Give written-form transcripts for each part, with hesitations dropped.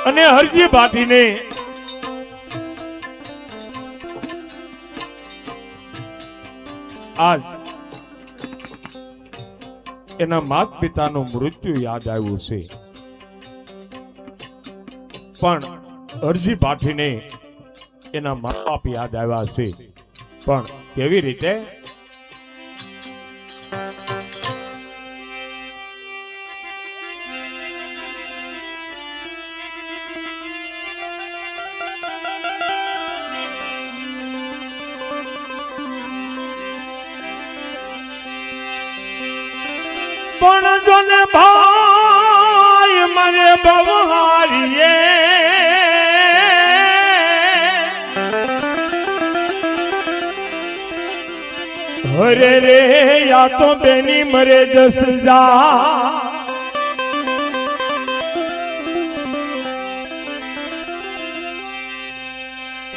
અને હરજી ભાટીને આજ એના માત પિતાનું મૃત્યુ યાદ આવ્યું છે, પણ હરજી ભાટીને એના મા બાપ યાદ આવ્યા છે, પણ કેવી રીતે? પણ જોને ભાઈ મને બવહારીએ હરે રે યા તો બેની મરે જસ જા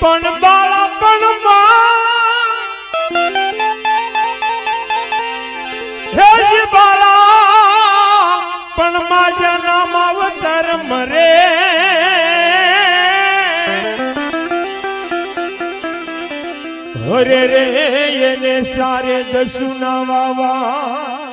પણ બાળા પણ હે બાળા પણ માજા નામ અવતાર મરે હરે રે એને સારે દસુના વાવા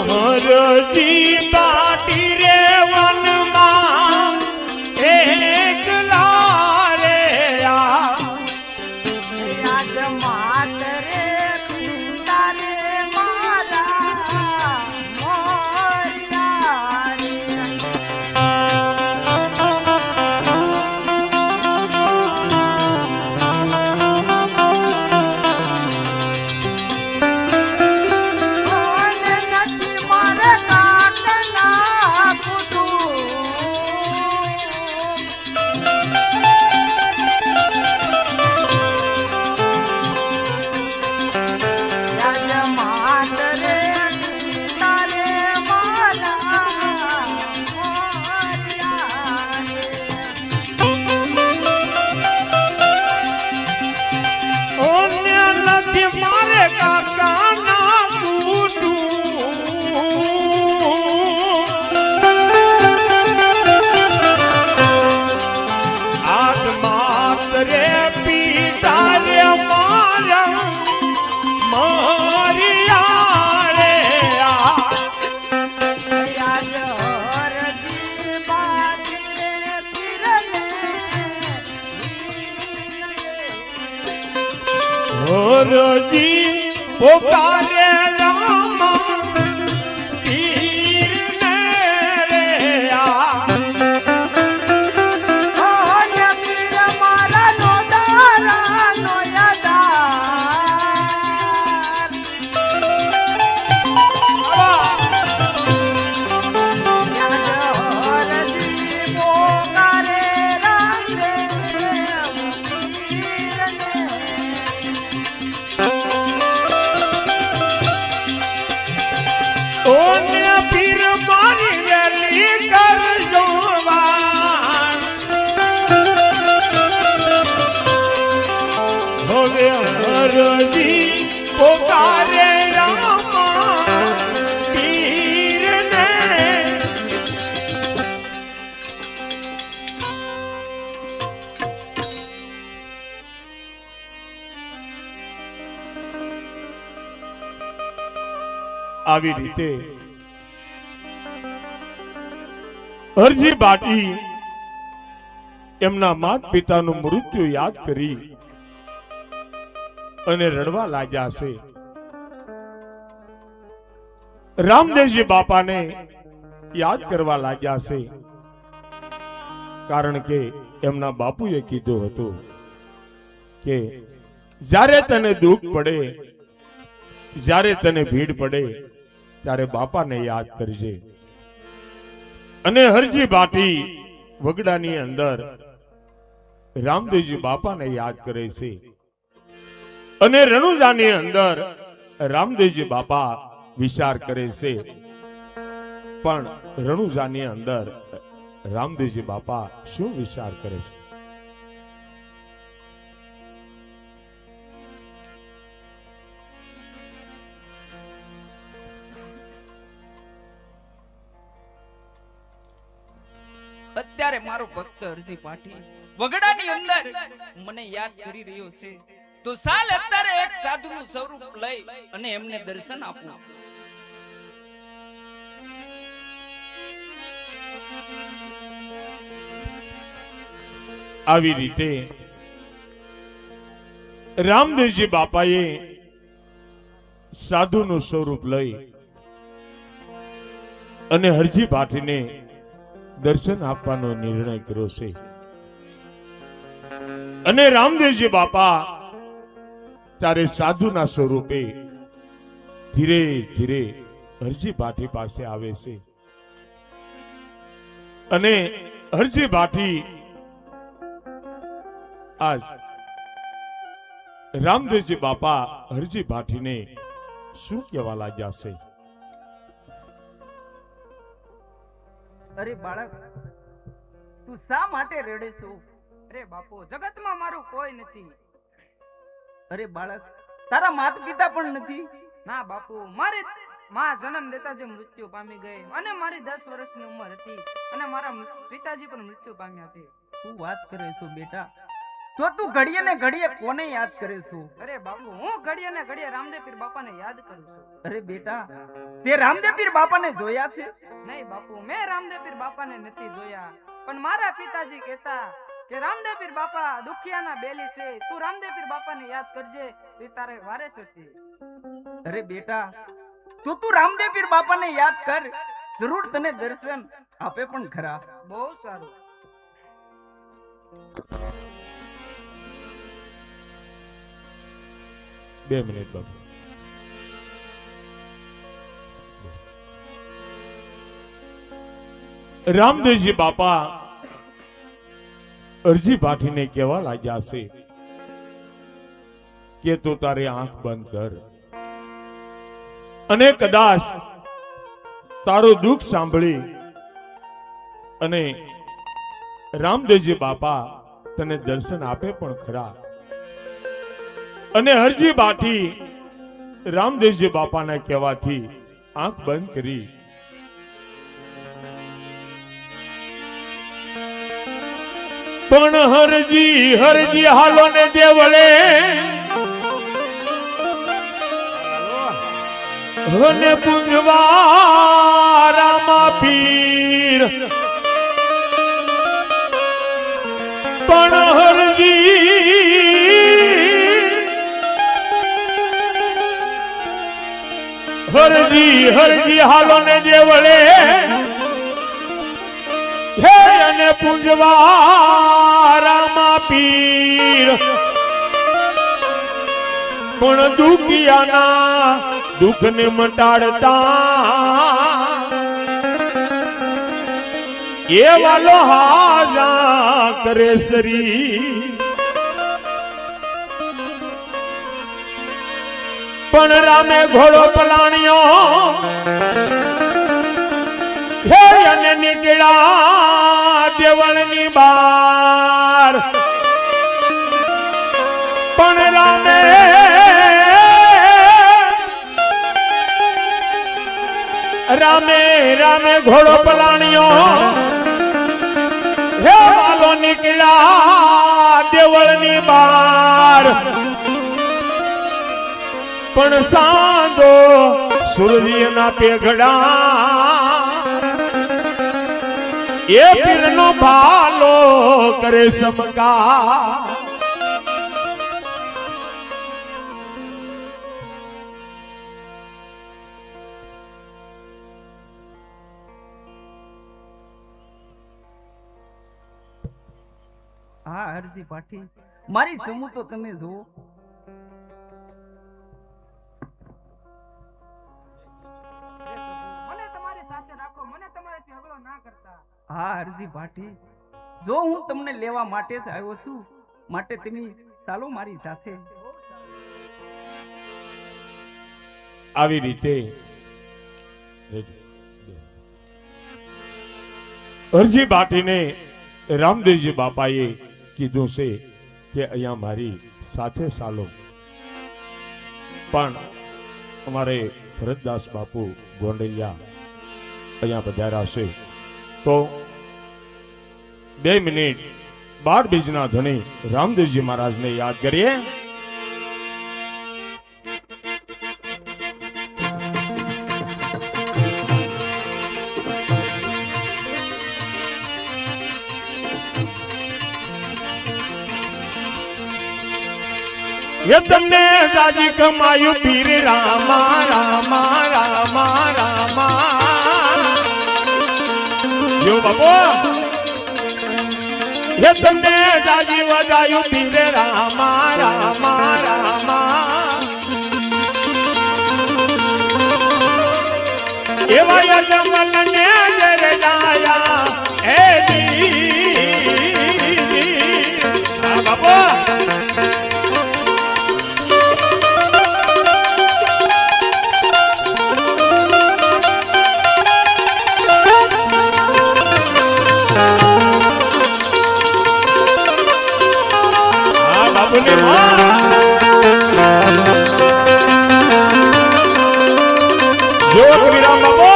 હરજી બાટી રે વનમાં એકલા રે આજ માત રે પિતા રે મારા મોરિયા રે હરજી પોકારે રામા પીર ને રે આ પીર મારા નો દારા નો યાદાર હરજી પોકારે રામ રે પીર ને આવી રીતે હરજી બાટી એમના માત પિતાનું મૃત્યુ યાદ કરી અને રડવા લાગ્યા છે. રામદેવજી બાપાને યાદ કરવા લાગ્યા છે, કારણ કે એમના બાપુએ કીધું હતું કે જ્યારે તને દુઃખ પડે, જ્યારે તને ભીડ પડે, ત્યારે બાપાને યાદ કરજે. અને હરજી બાટી વગડાની અંદર રામદેવજી બાપાને યાદ કરે છે, અને રણુજાની અંદર રામદેવજી બાપા વિચાર કરે છે. પણ રણુજાની અંદર રામદેવજી બાપા શું વિચાર કરે છે? અત્યારે મારો ભક્ત હરજી પાટી વગડાની અંદર મને યાદ કરી રહ્યો છે, તો સાલ અત્યારે એક સાધુનું સ્વરૂપ લઈ અને એમને દર્શન આપું. આવી રીતે રામદેવજી બાપાએ સાધુનું સ્વરૂપ લઈ અને હરજી બાટીને દર્શન આપવાનો નિર્ણય કર્યો છે. અને રામદેવજી બાપા ત્યારે સાધુના સ્વરૂપે ધીરે ધીરે હરજી બાટી પાસે આવે છે. અને હરજી બાટી આજ રામદેવજી બાપા હરજી બાટીને શું કહેવા લાગ્યા છે? અરે બાળક, તું શા માટે રડે છો? અરે બાપુ, જગતમાં મારું કોઈ નથી. અરે બાળક, તારા માતા પિતા પણ નથી? ના બાપુ, મારી માં જન્મ દેતા જે મૃત્યુ પામી ગઈ, અને મારી 10 વર્ષની ઉંમર હતી, અને મારા પિતાજી પણ મૃત્યુ પામ્યા છે. શું વાત કરે છો બેટા? તો તું ઘડીએ ને ઘડીએ કોને યાદ કરે છો? અરે બાપુ, હું ઘડીએ ને ઘડીએ રામદેવ પીર બાપાને યાદ કરું છું. અરે બેટા, તે રામદેવ પીર બાપાને જોયા છે? નહીં બાપુ, મેં રામદેવ પીર બાપાને નથી જોયા, પણ મારા પિતાજી કહેતા કે રામદેવ પીર બાપા દુખિયાના બેલી છે, તું રામદેવ પીર બાપાને યાદ કરજે, એ તારે વારે ચડશે. અરે બેટા, તો તું રામદેવ પીર બાપાને યાદ કર, જરૂર તને દર્શન આપે પણ ખરા. બહુ સારું. બે મિનિટ બાબુ. રામદેવજી બાપા હરજી બાટીને કહેવા લાગ્યા છે કે તું તારી આંખ બંધ કર, અને કદાચ તારું દુઃખ સાંભળી અને રામદેવજી બાપા તને દર્શન આપે પણ ખરા. અને હરજી બાટી રામદેવજી બાપાના કહેવાથી આંખ બંધ કરી પણ હરજી હાલો ને દેવળે હને પુંજવારામાં પીર પણ હરજી હાલો ને દેવળે હે અને પુંજવારામાં પીર પણ દુખિયાના દુઃખને મટાડતા એવા લોહાજા કરે સરી પણ રામે ઘોડો પલાણ્યો હે અને નીકળ્યા દેવળની બાર પણ રામે ઘોડો પલાણ્યો હે વાલો નીકળ્યા દેવળની બાર પણ સૂર્યના પેગડા એ પીરનો ભાલો કરે સમકા હા હરજી પાઠી મારી સમૂહ તો તમે જુઓ મને તમારી સાથે રાખો, મને તમારાથી અગલો ના કરતા. હા હરજી પાઠી જો હું તમને લેવા માટે જ આવ્યો છું માટે તમે ચાલો મારી સાથે. આવી રીતે અરજી બાટીને રામદેવજી બાપાએ કીધું છે કે અહીંયા મારી સાથે ચાલો, પણ અમારે ભરતદાસ બાપુ ગોંડલિયા અહીંયા પધાર્યા છે તો 2 મિનિટ 12 બીજના ધણી રામદેવજી મહારાજને યાદ કરીએ. ये तुमने दादी कमायु पीर रामा रामा रामा रामा यो बाबो ये तुमने दादी वजायु पीर रामा रामा रामा एवा यजमन ने जरे जाया ए दी बाबो जो कबीरा बाबा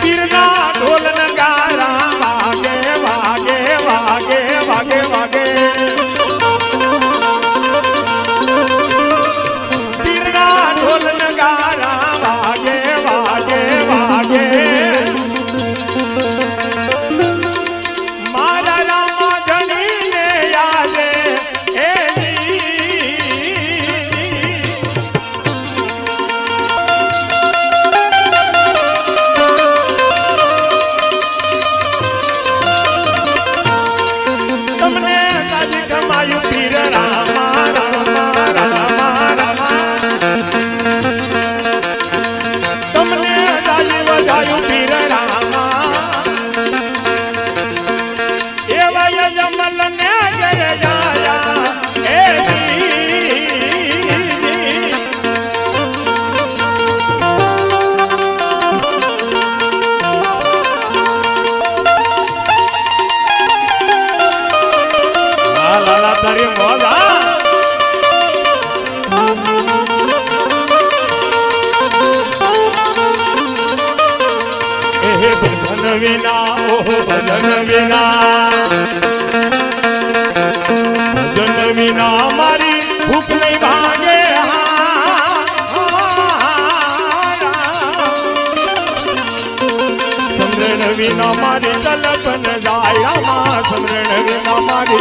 पीरना ढोल नगारा वागे वागे वागे वागे वागे पीरना ढोल नगारा वागे वागे वागे मारा रामा धनी ने यादे ए तुमने दादी कमायु पीर रामा रामा रामा रामा तुमने दादी वजायु पीर रामा एवा यजमल ने जरे जाया ए लाला तारी मोला ए भजन विना ओ भजन विना भजन विना मारी भूख नहीं भागे समरण विना मारी तलप न जाया समरण विना मारी